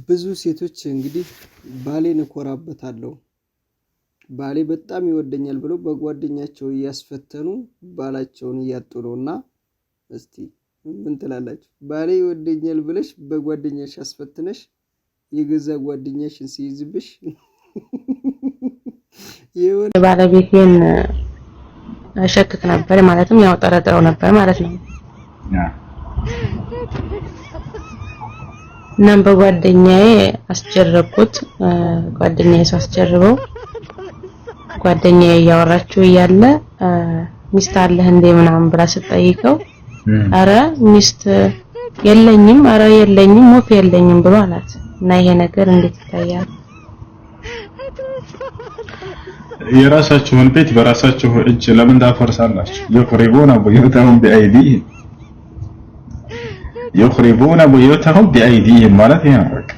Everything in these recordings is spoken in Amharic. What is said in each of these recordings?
ብዙ ሴቶች እንግዲህ ባሌን እኮራበታለሁ ባሌ በጣም ይወደኛል ብለው በጓደኛቸው እያስፈተኑ ባላቸውን እያጡ ነውና እስቲ ምን ትላላችሁ? ባሌ ይወደኛል ብለሽ በጓደኛሽ አስፈትነሽ የገዛ ጓደኛሽን ሲይዝብሽ የሆነ ባለቤቴን እሸክክ ነበር ማለትም ያው ጠረጥረው ነበር ማለት ነው። እናም በጓደኛዬ አስጀረብኩት። ጓደኛዬ ሳስጀርበው ጓደኛዬ እያወራችው እያለ ሚስት አለህ እንዴ ምናምን ብላ ስትጠይቀው አረ ሚስት የለኝም፣ አረ የለኝም፣ ወፍ የለኝም ብሎ አላት። እና ይሄ ነገር እንዴት ይታያል? የራሳችሁን ቤት በራሳችሁ እጅ ለምን ታፈርሳላችሁ? يخربون بيوتهم بأيديهم ማለት ይሄ ነው። በቃ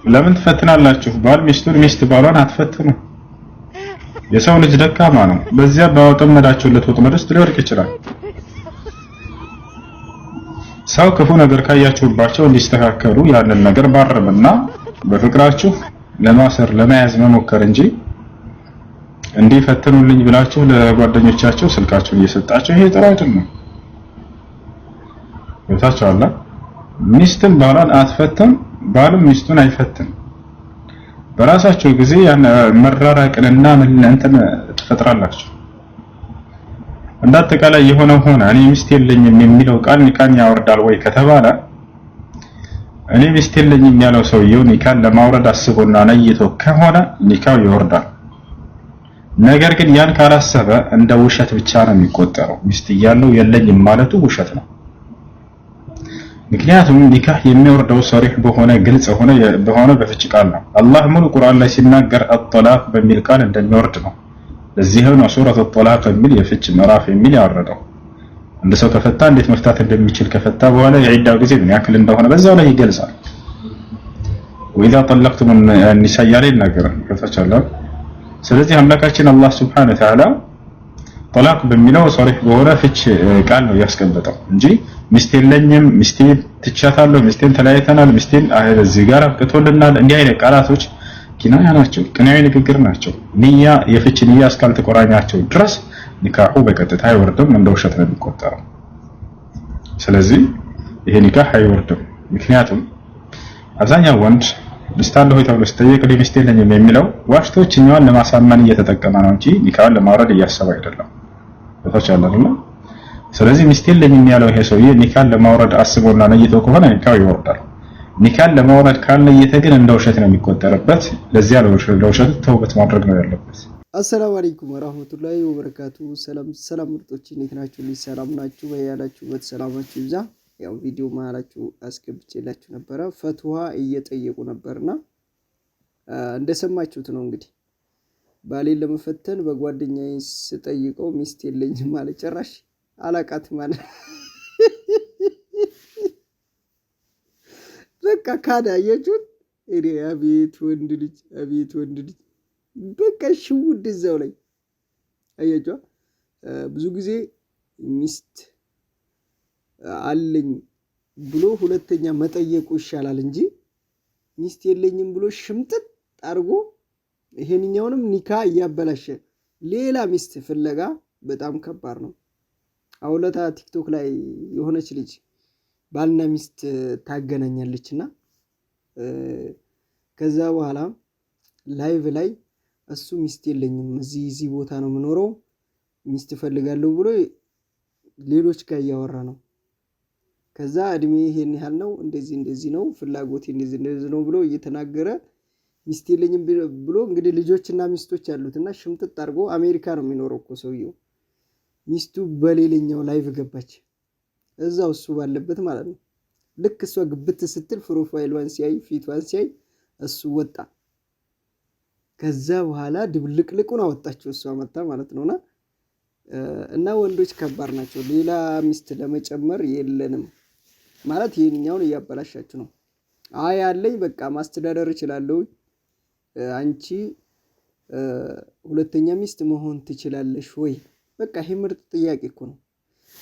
ለምን ትፈትናላችሁ? ባል ሚስቱን፣ ሚስት ባሏን አትፈትኑ። የሰው ልጅ ደካማ ነው። በዚያ ባወጠመዳችሁለት ወጥመድ ውስጥ ሊወድቅ ይችላል። ሰው ክፉ ነገር ካያችሁባቸው እንዲስተካከሉ ያንን ነገር ባረምና በፍቅራችሁ ለማሰር ለመያዝ መሞከር እንጂ እንዲፈትኑልኝ ብላችሁ ለጓደኞቻችሁ ስልካችሁን እየሰጣችሁ ይሄ ጥሩ አይደለም። ወታቻላ ሚስትን ባሏን አትፈትን፣ ባልም ሚስቱን አይፈትን። በራሳችሁ ጊዜ ያን መራራቅንና ምን እንትን ትፈጥራላችሁ። እንዳጠቃላይ የሆነው ሆነ እኔ ሚስት የለኝም የሚለው ቃል ኒካን ያወርዳል ወይ ከተባለ እኔ ሚስት የለኝም ያለው ሰውየው ኒካን ለማውረድ አስቦና ነይቶ ከሆነ ኒካው ይወርዳል። ነገር ግን ያን ካላሰበ እንደ ውሸት ብቻ ነው የሚቆጠረው። ሚስት እያለው የለኝም ማለቱ ውሸት ነው። ምክንያቱም ኒካህ የሚወርደው ሶሪህ በሆነ ግልጽ በሆነ በፍች ቃል ነው። አላህ ሙሉ ቁርአን ላይ ሲናገር አጥላቅ በሚል ቃል እንደሚወርድ ነው። ለዚህ ነው ሱረቱ አጥላቅ የሚል የፍች ምዕራፍ የሚል ያወረደው። አንድ ሰው ከፈታ እንዴት መፍታት እንደሚችል ከፈታ በኋላ የዒዳው ጊዜ ምን ያክል እንደሆነ በዛው ላይ ይገልጻል። ወኢዛ ጠለቅቱም النساء ያለ ይናገራል። ከፈታቻለሁ። ስለዚህ አምላካችን አላህ Subhanahu Wa Ta'ala ጠላቅ በሚለው ሶሪህ በሆነ ፍች ቃል ነው ያስቀመጠው እንጂ ሚስት የለኝም፣ ሚስቴን ትቻታለሁ፣ ሚስቴን ተለያይተናል፣ ሚስቴን እዚህ ጋር አብቅቶልናል እንዲህ አይነት ቃላቶች ኪናያ ናቸው፣ ኪናያ ንግግር ናቸው። ንያ የፍች ንያ እስካልተቆራኛቸው ድረስ ኒካሁ በቀጥታ አይወርድም፣ እንደ ውሸት ነው የሚቆጠረው። ስለዚህ ይሄ ኒካህ አይወርድም። ምክንያቱም አብዛኛው ወንድ ሚስት አለው ወይ ተብሎ ሲጠየቅ ሚስት የለኝም የሚለው ዋሽቶችኛዋን ለማሳመን እየተጠቀመ ነው እንጂ ኒካህን ለማውረድ እያሰበ አይደለም። በተቻለና ስለዚህ ሚስት የለኝም ያለው ይሄ ሰውዬ ኒካህን ለማውረድ አስቦና ነይቶ ከሆነ ኒካው ይወርዳል። ኒካህን ለማውረድ ካልነየተ ግን እንደ ውሸት ነው የሚቆጠርበት። ለዚያ ለውሸት ተውበት ማድረግ ነው ያለበት። አሰላሙ አለይኩም ወራህመቱላሂ ወበረካቱ። ሰላም ምርጦች፣ እንዴት ናችሁ? ሰላም ናችሁ? በያላችሁበት ሰላማችሁ ይብዛ። ያው ቪዲዮ ማላችሁ አስገብቼላችሁ ነበረ። ፈትዋ እየጠየቁ ነበርና እንደሰማችሁት ነው እንግዲህ ባሌን ለመፈተን በጓደኛዬ ስጠይቀው ሚስት የለኝም ማለት ጭራሽ አላቃት ማለት በቃ ካዳ ያያችሁት። አቤት ወንድ ልጅ፣ አቤት ወንድ ልጅ በቃ ሽውድ እዛው ላይ አያችኋ። ብዙ ጊዜ ሚስት አለኝ ብሎ ሁለተኛ መጠየቁ ይሻላል እንጂ ሚስት የለኝም ብሎ ሽምጥጥ አድርጎ ይሄንኛውንም ኒካ እያበላሸ ሌላ ሚስት ፍለጋ በጣም ከባድ ነው። አውለታ ቲክቶክ ላይ የሆነች ልጅ ባልና ሚስት ታገናኛለችና ከዛ በኋላ ላይቭ ላይ እሱ ሚስት የለኝም እዚህ ቦታ ነው የምኖረው ሚስት ፈልጋለሁ ብሎ ሌሎች ጋር እያወራ ነው። ከዛ እድሜ ይሄን ያህል ነው እንደዚህ ነው ፍላጎቴ እንደዚህ ነው ብሎ እየተናገረ ሚስት የለኝም ብሎ እንግዲህ ልጆችና ሚስቶች ያሉትና ሽምጥጥ አድርጎ አሜሪካ ነው የሚኖረው እኮ ሰውየው። ሚስቱ በሌላኛው ላይቭ ገባች እዛው እሱ ባለበት ማለት ነው። ልክ እሷ ግብት ስትል ፕሮፋይሏን ሲያይ ፊቷን ሲያይ እሱ ወጣ። ከዛ በኋላ ድብልቅልቁን አወጣችው እሷ መጣ ማለት ነውና እና ወንዶች ከባድ ናቸው። ሌላ ሚስት ለመጨመር የለንም ማለት ይሄንኛውን እያበላሻችሁ ነው። አይ አለኝ በቃ ማስተዳደር እችላለሁ፣ አንቺ ሁለተኛ ሚስት መሆን ትችላለሽ ወይ? በቃ ይሄ ምርጥ ጥያቄ እኮ ነው።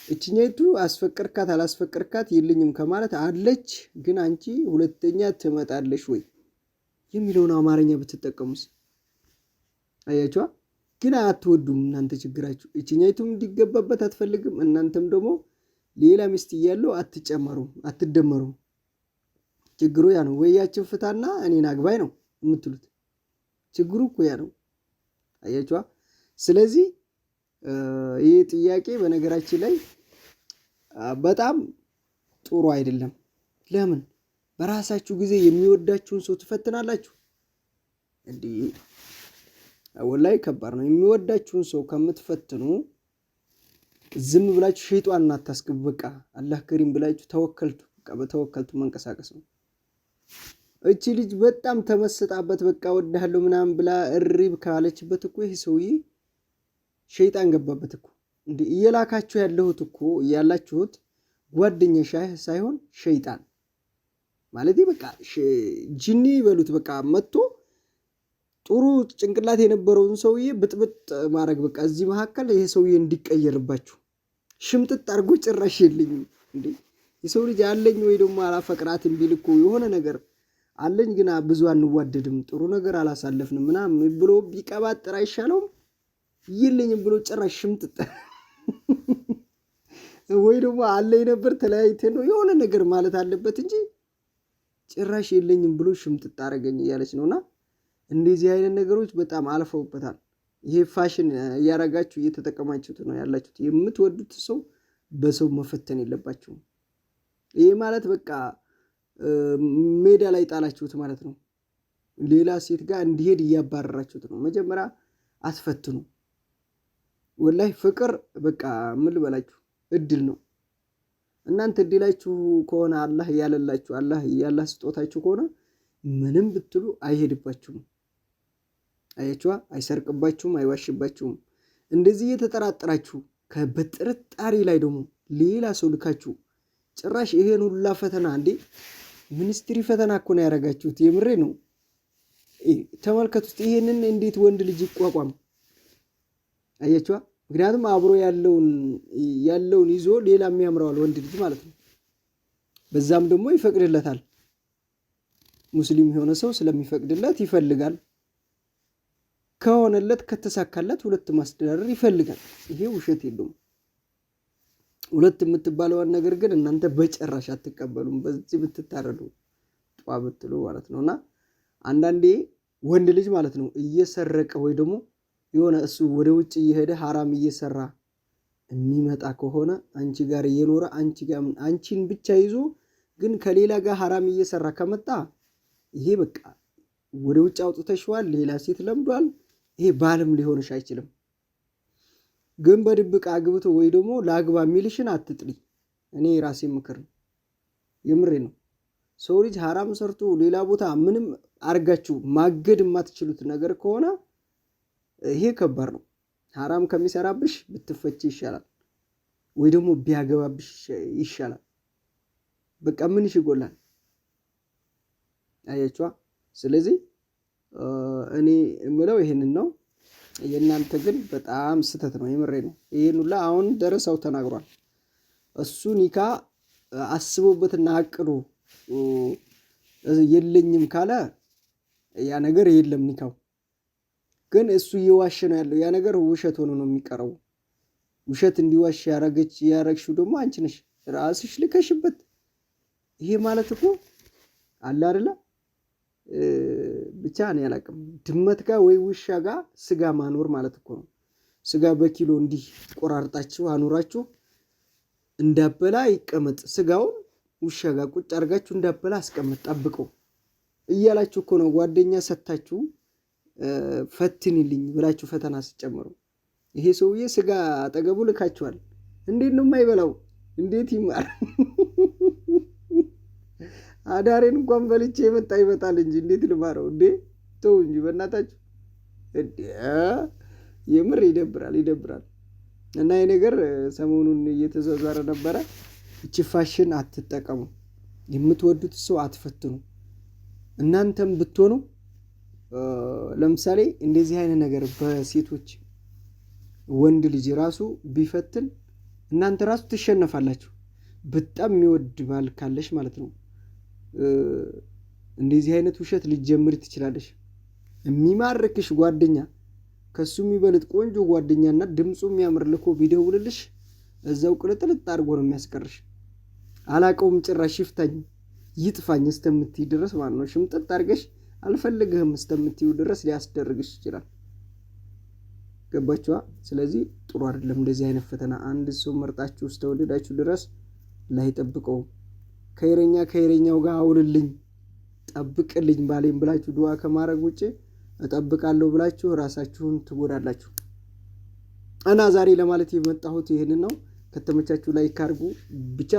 እችኛይቱ አስፈቀርካት አላስፈቀርካት የለኝም ከማለት አለች ግን አንቺ ሁለተኛ ትመጣለሽ ወይ የሚለውን አማርኛ ብትጠቀሙስ? አያችዋ። ግን አትወዱም እናንተ ችግራችሁ። እችኛይቱም እንዲገባበት አትፈልግም፣ እናንተም ደግሞ ሌላ ሚስት እያለው አትጨመሩም፣ አትደመሩም። ችግሩ ያ ነው። ወያችን ፍታና እኔን አግባይ ነው የምትሉት። ችግሩ እኮ ያ ነው። አያችዋ። ስለዚህ ይህ ጥያቄ በነገራችን ላይ በጣም ጥሩ አይደለም። ለምን በራሳችሁ ጊዜ የሚወዳችሁን ሰው ትፈትናላችሁ? እንዲህ ወላሂ ከባድ ነው። የሚወዳችሁን ሰው ከምትፈትኑ ዝም ብላችሁ ሸይጣን አታስገቡ። በቃ አላህ ከሪም ብላችሁ ተወከልቱ። በቃ በተወከልቱ መንቀሳቀስ ነው። እቺ ልጅ በጣም ተመስጣበት በቃ ወዳለሁ ምናምን ብላ እሪብ ካለችበት እኮ ይሄ ሰውዬ ሸይጣን ገባበት እኮ። እንዴ እየላካችሁ ያለሁት እኮ ያላችሁት ጓደኛሽ ሳይሆን ሸይጣን ማለት በቃ ጂኒ ይበሉት። በቃ መጥቶ ጥሩ ጭንቅላት የነበረውን ሰውዬ ብጥብጥ ማድረግ በቃ እዚህ መካከል ይሄ ሰውዬ እንዲቀየርባችሁ ሽምጥጥ አድርጎ ጭራሽ የለኝም እንዴ የሰው ልጅ አለኝ ወይ ደግሞ አላፈቅራትም ቢል እኮ የሆነ ነገር አለኝ ግን ብዙ አንዋደድም ጥሩ ነገር አላሳለፍንም ምናምን ብሎ ቢቀባጥር አይሻለውም? የለኝም ብሎ ጭራሽ ሽምጥጥ ወይ ደግሞ አለኝ ነበር ተለያይተን ነው የሆነ ነገር ማለት አለበት እንጂ ጭራሽ የለኝም ብሎ ሽምጥጥ አረገኝ እያለች ነውና እንደዚህ አይነት ነገሮች በጣም አልፈውበታል። ይሄ ፋሽን እያረጋችሁ እየተጠቀማችሁት ነው ያላችሁት። የምትወዱት ሰው በሰው መፈተን የለባችሁም። ይሄ ማለት በቃ ሜዳ ላይ ጣላችሁት ማለት ነው። ሌላ ሴት ጋር እንዲሄድ እያባረራችሁት ነው። መጀመሪያ አትፈትኑ። ወላሂ ፍቅር በቃ ምን ልበላችሁ እድል ነው። እናንተ እድላችሁ ከሆነ አላህ ያለላችሁ አላህ ስጦታችሁ ከሆነ ምንም ብትሉ አይሄድባችሁም። አያችዋ። አይሰርቅባችሁም፣ አይዋሽባችሁም። እንደዚህ እየተጠራጠራችሁ በጥርጣሬ ላይ ደግሞ ሌላ ሰው ልካችሁ ጭራሽ ይሄን ሁላ ፈተና እንዴ ሚኒስትሪ ፈተና እኮ ነው ያረጋችሁት። የምሬ ነው። ተመልከቱት። ይሄንን እንዴት ወንድ ልጅ ይቋቋም? አያችዋ። ምክንያቱም አብሮ ያለውን ይዞ ሌላ የሚያምረዋል ወንድ ልጅ ማለት ነው። በዛም ደግሞ ይፈቅድለታል። ሙስሊም የሆነ ሰው ስለሚፈቅድለት ይፈልጋል። ከሆነለት ከተሳካለት ሁለት ማስተዳደር ይፈልጋል። ይሄ ውሸት የለውም። ሁለት የምትባለዋን ነገር ግን እናንተ በጭራሽ አትቀበሉም። በዚህ ብትታረዱ ጧ ብትሉ ማለት ነውና አንዳንዴ ወንድ ልጅ ማለት ነው እየሰረቀ ወይ ደግሞ የሆነ እሱ ወደ ውጭ እየሄደ ሐራም እየሰራ የሚመጣ ከሆነ አንቺ ጋር እየኖረ አንቺን ብቻ ይዞ ግን ከሌላ ጋር ሐራም እየሰራ ከመጣ ይሄ በቃ ወደ ውጭ አውጥተሽዋል፣ ሌላ ሴት ለምዷል። ይሄ ባልም ሊሆንሽ አይችልም። ግን በድብቅ አግብቶ ወይ ደግሞ ላግባ የሚልሽን አትጥሪ። እኔ ራሴ ምክር ነው፣ የምሬ ነው። ሰው ልጅ ሐራም ሰርቶ ሌላ ቦታ ምንም አርጋችሁ ማገድ የማትችሉት ነገር ከሆነ ይሄ ከባድ ነው። ሐራም ከሚሰራብሽ ብትፈቺ ይሻላል፣ ወይ ደግሞ ቢያገባብሽ ይሻላል። በቃ ምንሽ ይጎላል? አያችዋ። ስለዚህ እኔ የምለው ይሄንን ነው። የእናንተ ግን በጣም ስተት ነው፣ የምሬ ነው። ይሄን ሁላ አሁን ደረሰው ተናግሯል። እሱ ኒካ አስቦበትና አቅዶ የለኝም ካለ ያ ነገር የለም ኒካው። ግን እሱ እየዋሸ ነው ያለው። ያ ነገር ውሸት ሆኖ ነው የሚቀረው። ውሸት እንዲዋሽ ያረግሽው ደግሞ አንቺ ነሽ ራስሽ ልከሽበት። ይሄ ማለት እኮ አለ አይደለ ብቻ እኔ አላቅም። ድመት ጋር ወይ ውሻ ጋር ስጋ ማኖር ማለት እኮ ነው። ስጋ በኪሎ እንዲህ ቆራርጣችሁ አኖራችሁ እንዳበላ ይቀመጥ። ስጋውን ውሻ ጋር ቁጭ አርጋችሁ እንዳበላ አስቀምጥ ጠብቀው እያላችሁ እኮ ነው ጓደኛ ሰታችሁ ፈትንልኝ ብላችሁ ፈተና ሲጨምሩ። ይሄ ሰውዬ ስጋ አጠገቡ ልካችኋል። እንዴት ነው የማይበላው? እንዴት ይማር? አዳሬን እንኳን በልቼ የመጣ ይመጣል እንጂ እንዴት ልማረው እንዴ? ተው እንጂ በእናታችሁ። የምር ይደብራል። እና ይሄ ነገር ሰሞኑን እየተዘዋወረ ነበረ። እቺ ፋሽን አትጠቀሙ። የምትወዱት ሰው አትፈትኑ። እናንተም ብትሆኑ ለምሳሌ እንደዚህ አይነት ነገር በሴቶች ወንድ ልጅ ራሱ ቢፈትን እናንተ ራሱ ትሸነፋላችሁ። በጣም የሚወድ ባል ካለሽ ማለት ነው እንደዚህ አይነት ውሸት ልትጀምሪ ትችላለሽ። የሚማርክሽ ጓደኛ ከሱ የሚበልጥ ቆንጆ ጓደኛና ድምፁ የሚያምር ልኮ ቢደውልልሽ እዛው ቅልጥልጥ አድርጎ ነው የሚያስቀርሽ። አላቀውም ጭራሽ ይፍታኝ ይጥፋኝ እስከምትይ ድረስ ማለት ነው። ሽምጥጥ አድርገሽ አልፈልግህም እስከምትይው ድረስ ሊያስደርግሽ ይችላል። ገባችኋ? ስለዚህ ጥሩ አይደለም እንደዚህ አይነት ፈተና። አንድ ሰው መርጣችሁ እስከወደዳችሁ ድረስ ላይጠብቀው ከይረኛው ጋር አውልልኝ ጠብቅልኝ ባሌን ብላችሁ ዱዓ ከማድረግ ውጪ እጠብቃለሁ ብላችሁ ራሳችሁን ትጎዳላችሁ። እና ዛሬ ለማለት የመጣሁት ይሄንን ነው። ከተመቻችሁ ላይ ካርጉ ብቻ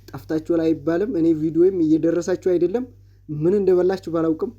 ጠፍታችኋል አይባልም። እኔ ቪዲዮም እየደረሳችሁ አይደለም። ምን እንደበላችሁ ባላውቅም